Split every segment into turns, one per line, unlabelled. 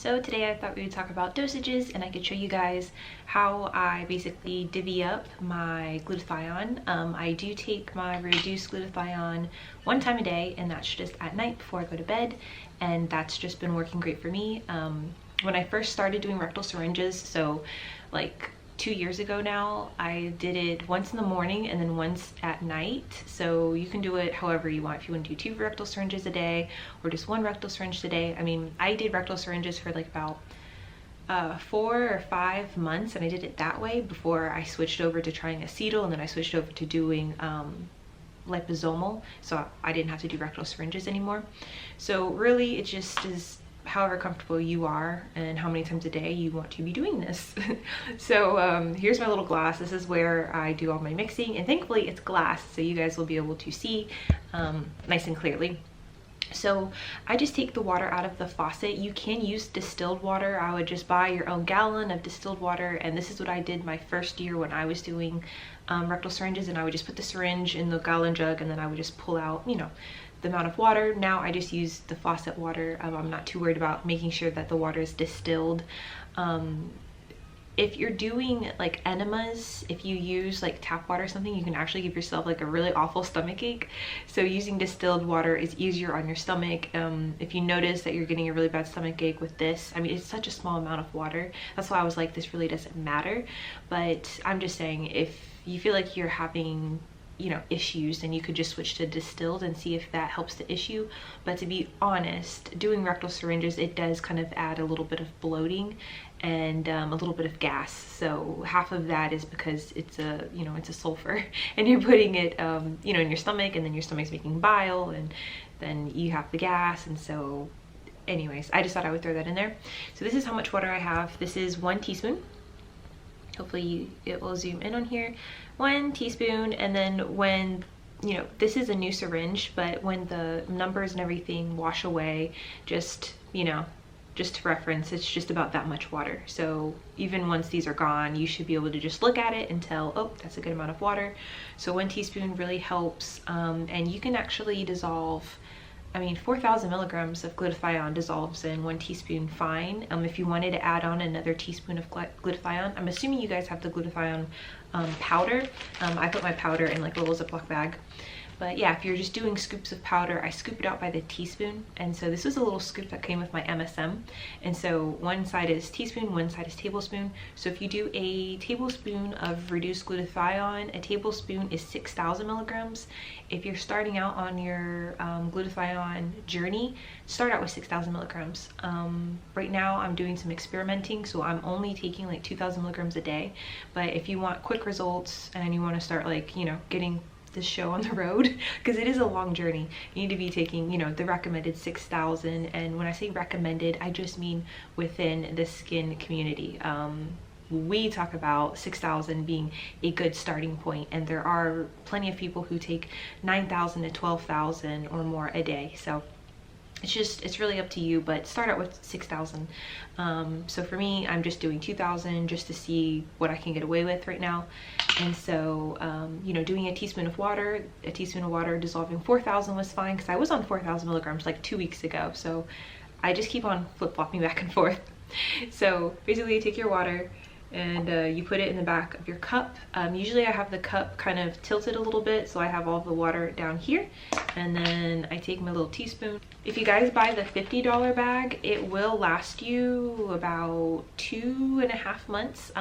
So today I thought we would talk about dosages, and I could show you guys how I basically divvy up my glutathione. I do take my reduced glutathione one time a day, and that's just at night before I go to bed, and that's just been working great for me. When I first started doing rectal syringes, so like 2 years ago now, I did it once in the morning and then once at night. So you can do it however you want. If you want to do 2 rectal syringes a day or just 1 rectal syringe a day. I mean, I did rectal syringes for like about 4 or 5 months, and I did it that way before I switched over to trying acetyl, and then I switched over to doing liposomal, so I didn't have to do rectal syringes anymore. So really it just is however comfortable you are and how many times a day you want to be doing this. So here's my little glass. This is where I do all my mixing, and thankfully it's glass, so you guys will be able to see nice and clearly. So I just take the water out of the faucet. You can use distilled water. I would just buy your own gallon of distilled water, and this is what I did my first year when I was doing rectal syringes, and I would just put the syringe in the gallon jug, and then I would just pull out, you know, the amount of water. Now I just use the faucet water. I'm not too worried about making sure that the water is distilled. If you're doing like enemas, if you use like tap water or something, you can actually give yourself like a really awful stomach ache. So using distilled water is easier on your stomach. If you notice that you're getting a really bad stomach ache with this, I mean, it's such a small amount of water. That's why I was like, this really doesn't matter. But I'm just saying, if you feel like you're having, you know, issues, then you could just switch to distilled and see if that helps the issue. But to be honest, doing rectal syringes, it does kind of add a little bit of bloating and a little bit of gas. So half of that is because it's a, you know, it's a sulfur, and you're putting it, you know, in your stomach, and then your stomach's making bile, and then you have the gas. And so anyways, I just thought I would throw that in there. So this is how much water I have. This is 1 teaspoon. Hopefully it will zoom in on here. 1 teaspoon, and then when, you know, this is a new syringe, but when the numbers and everything wash away, just, you know, just to reference, it's just about that much water. So even once these are gone, you should be able to just look at it and tell, oh, that's a good amount of water. So 1 teaspoon really helps, and you can actually dissolve, I mean, 4,000 milligrams of glutathione dissolves in 1 teaspoon fine. If you wanted to add on another teaspoon of glutathione, I'm assuming you guys have the glutathione powder. I put my powder in like a little Ziploc bag. But yeah, if you're just doing scoops of powder, I scoop it out by the teaspoon. And so this was a little scoop that came with my MSM. And so one side is teaspoon, one side is tablespoon. So if you do a tablespoon of reduced glutathione, a tablespoon is 6,000 milligrams. If you're starting out on your glutathione journey, start out with 6,000 milligrams. Right now I'm doing some experimenting, so I'm only taking like 2,000 milligrams a day. But if you want quick results and you want to start, like, you know, getting this show on the road, because it is a long journey, you need to be taking, you know, the recommended 6,000. And when I say recommended, I just mean within the skin community. We talk about 6,000 being a good starting point, and there are plenty of people who take 9,000 to 12,000 or more a day. So it's really up to you, but start out with 6,000. So for me, I'm just doing 2,000 just to see what I can get away with right now. And so, you know, doing a teaspoon of water dissolving 4,000 was fine, because I was on 4,000 milligrams like 2 weeks ago. So I just keep on flip-flopping back and forth. So basically you take your water and you put it in the back of your cup. Usually I have the cup kind of tilted a little bit, so I have all the water down here, and then I take my little teaspoon. If you guys buy the $50 bag, it will last you about 2.5 months.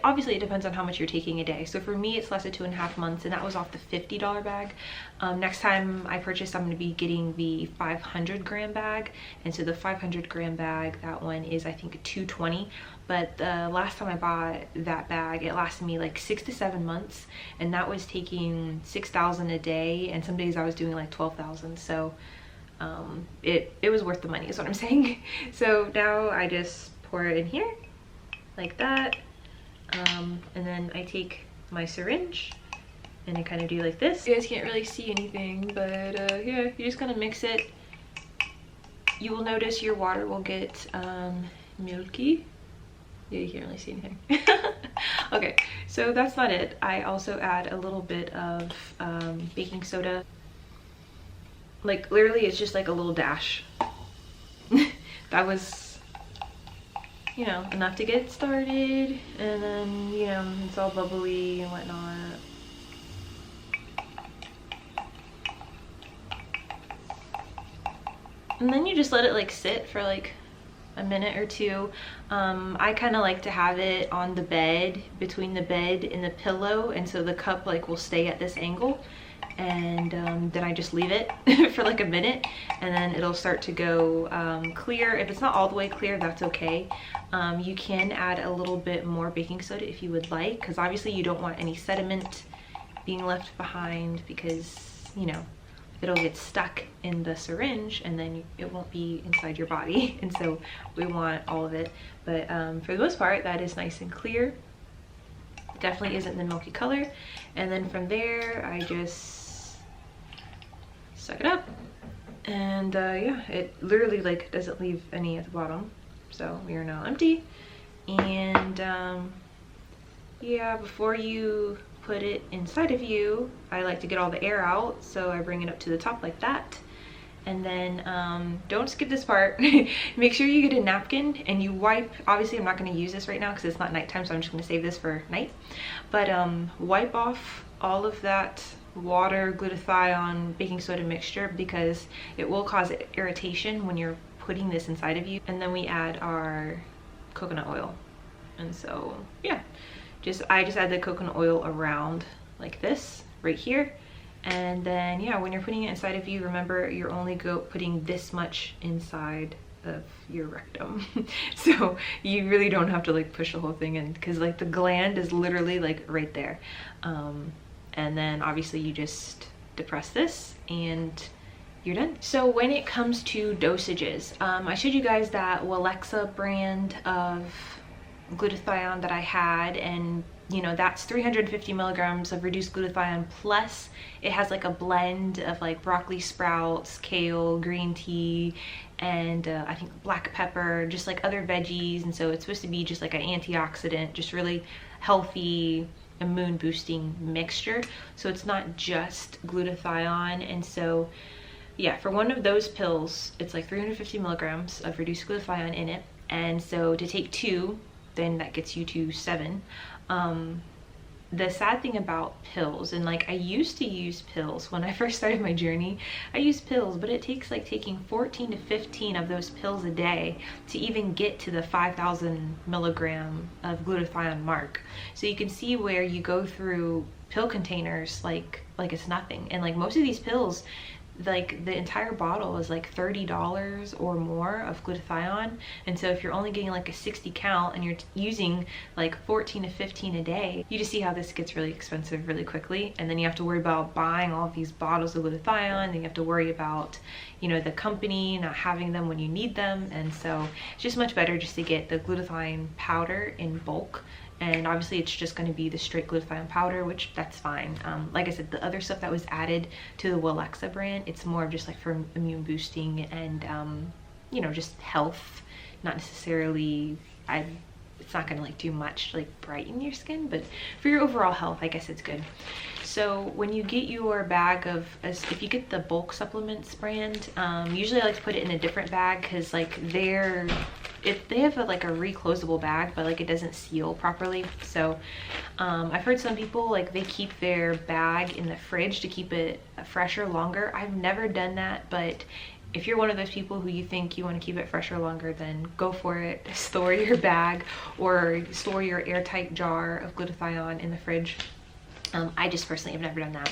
Obviously it depends on how much you're taking a day. So for me, it's lasted 2.5 months, and that was off the $50 bag. Next time I purchase, I'm going to be getting the 500 gram bag, and so the 500 gram bag, that one is I think $220. But the last time I bought that bag, it lasted me like 6 to 7 months, and that was taking 6,000 a day, and some days I was doing like 12,000. So it was worth the money, is what I'm saying. So now I just pour it in here like that, and then I take my syringe and I kind of do like this. You guys can't really see anything, but yeah, you're just gonna mix it. You will notice your water will get milky. Yeah, you can't really see anything. Okay, so that's not it. I also add a little bit of baking soda. Like literally it's just like a little dash. That was you know, enough to get started, and then, you know, it's all bubbly and whatnot. And then you just let it like sit for like a minute or two. I kind of like to have it on the bed, between the bed and the pillow, and so the cup like will stay at this angle, and then I just leave it for like a minute, and then it'll start to go clear. If it's not all the way clear, that's okay. You can add a little bit more baking soda if you would like, because obviously you don't want any sediment being left behind, because, you know, it'll get stuck in the syringe and then it won't be inside your body, and so we want all of it. But for the most part, that is nice and clear. Definitely isn't the milky color. And then from there, I just suck it up, and yeah, it literally like doesn't leave any at the bottom, so we are now empty. And yeah, before you put it inside of you, I like to get all the air out, so I bring it up to the top like that. And then don't skip this part. Make sure you get a napkin and you wipe. Obviously I'm not going to use this right now because it's not nighttime, so I'm just going to save this for night. But wipe off all of that water, glutathione, baking soda mixture, because it will cause irritation when you're putting this inside of you. And then we add our coconut oil, and so yeah, I just add the coconut oil around like this right here. And then yeah, when you're putting it inside of you, remember you're only putting this much inside of your rectum. So you really don't have to like push the whole thing in, because like the gland is literally like right there. And then obviously you just depress this and you're done. So when it comes to dosages, I showed you guys that Walexa brand of glutathione that I had, and you know, that's 350 milligrams of reduced glutathione, plus it has like a blend of like broccoli sprouts, kale, green tea, and I think black pepper, just like other veggies. And so it's supposed to be just like an antioxidant, just really healthy, immune boosting mixture. So it's not just glutathione. And so yeah, for one of those pills, it's like 350 milligrams of reduced glutathione in it. And so to take 2, then that gets you to 7. The sad thing about pills, and like I used to use pills when I first started my journey, I used pills, but it takes like taking 14 to 15 of those pills a day to even get to the 5,000 milligram of glutathione mark. So you can see where you go through pill containers like it's nothing. And like most of these pills, like the entire bottle is like $30 or more of glutathione. And so if you're only getting like a 60 count and you're using like 14 to 15 a day, you just see how this gets really expensive really quickly. And then you have to worry about buying all of these bottles of glutathione, then you have to worry about, you know, the company not having them when you need them. And so it's just much better just to get the glutathione powder in bulk. And obviously it's just going to be the straight glutathione powder, which that's fine. Like I said, the other stuff that was added to the Walexa brand, it's more of just like for immune boosting and, you know, just health, not necessarily, it's not going to like do much like brighten your skin, but for your overall health, I guess it's good. So when you get your bag of, if you get the bulk supplements brand, usually I like to put it in a different bag, because like they have like a reclosable bag, but like it doesn't seal properly. So I've heard some people like they keep their bag in the fridge to keep it fresher longer. I've never done that, but if you're one of those people who you think you want to keep it fresher longer, then go for it. Store your bag or store your airtight jar of glutathione in the fridge. I just personally have never done that.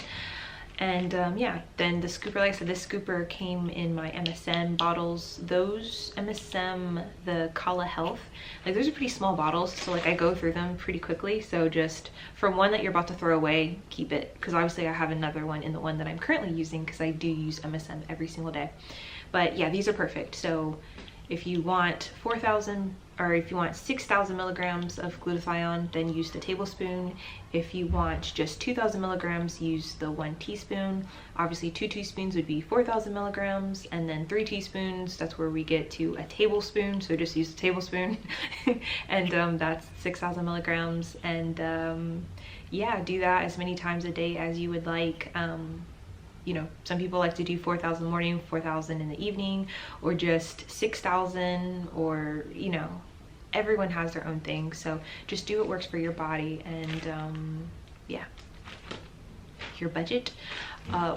And yeah, then the scooper, like I said, this scooper came in my MSM bottles. Those MSM, the Kala Health, like those are pretty small bottles, so like I go through them pretty quickly. So just for one that you're about to throw away, keep it, because obviously I have another one in the one that I'm currently using, because I do use MSM every single day. But yeah, these are perfect. So if you want 4,000 or if you want 6,000 milligrams of glutathione, then use the tablespoon. If you want just 2,000 milligrams, use the 1 teaspoon. Obviously 2 teaspoons would be 4,000 milligrams, and then 3 teaspoons, that's where we get to a tablespoon, so just use the tablespoon. And that's 6,000 milligrams. And yeah, do that as many times a day as you would like. You know, some people like to do 4,000 in the morning, 4,000 in the evening, or just 6,000, or, you know, everyone has their own thing, so just do what works for your body and yeah, your budget.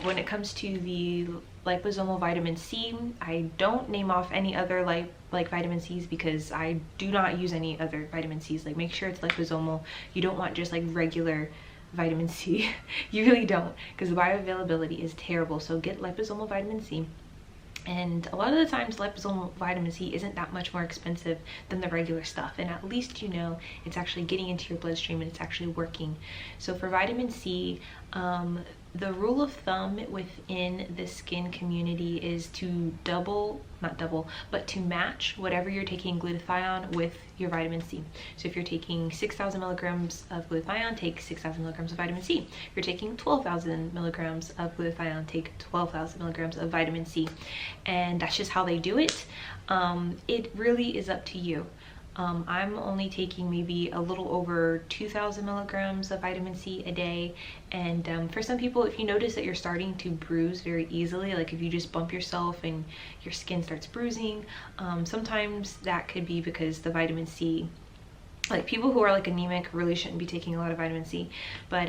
When it comes to the liposomal vitamin C, I don't name off any other like vitamin C's because I do not use any other vitamin C's. Like, make sure it's liposomal. You don't want just like regular vitamin C. You really don't, because the bioavailability is terrible. So get liposomal vitamin C. And a lot of the times liposomal vitamin C isn't that much more expensive than the regular stuff, and at least you know it's actually getting into your bloodstream and it's actually working. So for vitamin C, the rule of thumb within the skin community is to not double, but to match whatever you're taking glutathione with your vitamin C. So if you're taking 6,000 milligrams of glutathione, take 6,000 milligrams of vitamin C. If you're taking 12,000 milligrams of glutathione, take 12,000 milligrams of vitamin C. And that's just how they do it. It really is up to you. I'm only taking maybe a little over 2,000 milligrams of vitamin C a day, and for some people, if you notice that you're starting to bruise very easily, like if you just bump yourself and your skin starts bruising, sometimes that could be because the vitamin C, like people who are like anemic really shouldn't be taking a lot of vitamin C. But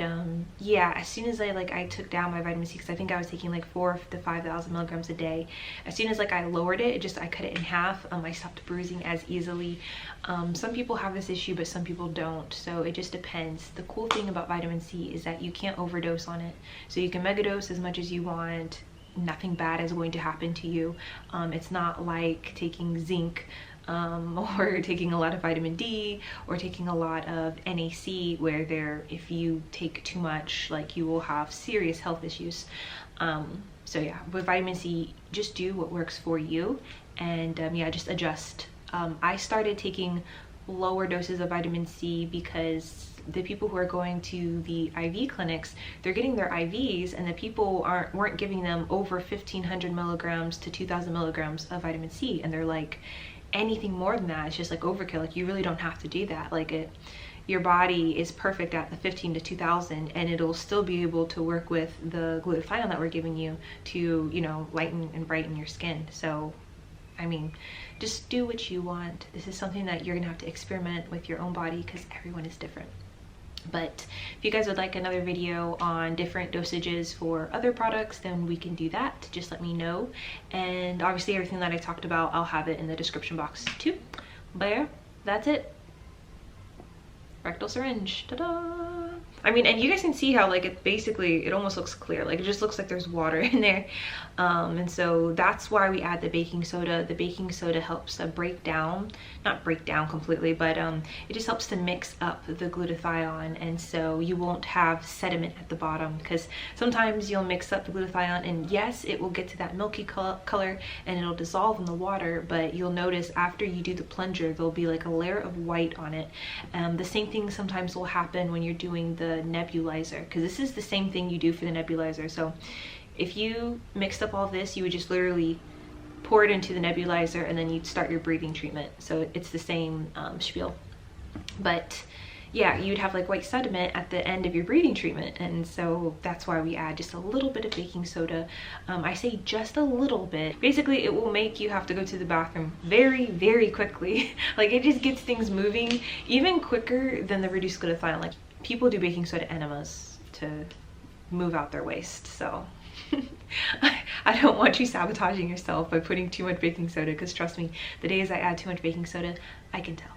yeah, as soon as I took down my vitamin C, because I think I was taking like 4,000 to 5,000 milligrams a day, as soon as I lowered it, I cut it in half, I stopped bruising as easily. Some people have this issue, but some people don't, so it just depends. The cool thing about vitamin C is that you can't overdose on it, so you can megadose as much as you want. Nothing bad is going to happen to you. It's not like taking zinc, or taking a lot of vitamin D, or taking a lot of NAC, where if you take too much, like, you will have serious health issues. So yeah, with vitamin C, just do what works for you, and yeah, just adjust. I started taking lower doses of vitamin C because the people who are going to the IV clinics, they're getting their IVs, and the people weren't giving them over 1,500 milligrams to 2,000 milligrams of vitamin C, and they're like, anything more than that, it's just like overkill. Like, you really don't have to do that. Like, your body is perfect at the 15 to 2,000, and it'll still be able to work with the glutathione that we're giving you to, you know, lighten and brighten your skin. So, I mean, just do what you want. This is something that you're gonna have to experiment with your own body, because everyone is different. But if you guys would like another video on different dosages for other products, then we can do that. Just let me know. And obviously everything that I talked about, I'll have it in the description box too. But yeah, that's it. Rectal syringe. Ta-da! I mean, and you guys can see how, like, it almost looks clear. Like, it just looks like there's water in there. And so that's why we add the baking soda. The baking soda helps to not break down completely, but it just helps to mix up the glutathione, and so you won't have sediment at the bottom, because sometimes you'll mix up the glutathione and yes, it will get to that milky color and it'll dissolve in the water, but you'll notice after you do the plunger, there'll be like a layer of white on it. The same thing sometimes will happen when you're doing the nebulizer, because this is the same thing you do for the nebulizer. So if you mixed up all this, you would just literally pour it into the nebulizer and then you'd start your breathing treatment. So it's the same spiel. But yeah, you'd have like white sediment at the end of your breathing treatment, and so that's why we add just a little bit of baking soda. I say just a little bit. Basically, it will make you have to go to the bathroom very, very quickly. Like, it just gets things moving even quicker than the reduced glutathione. Like, people do baking soda enemas to move out their waste, so I don't want you sabotaging yourself by putting too much baking soda, because trust me, the days I add too much baking soda, I can tell.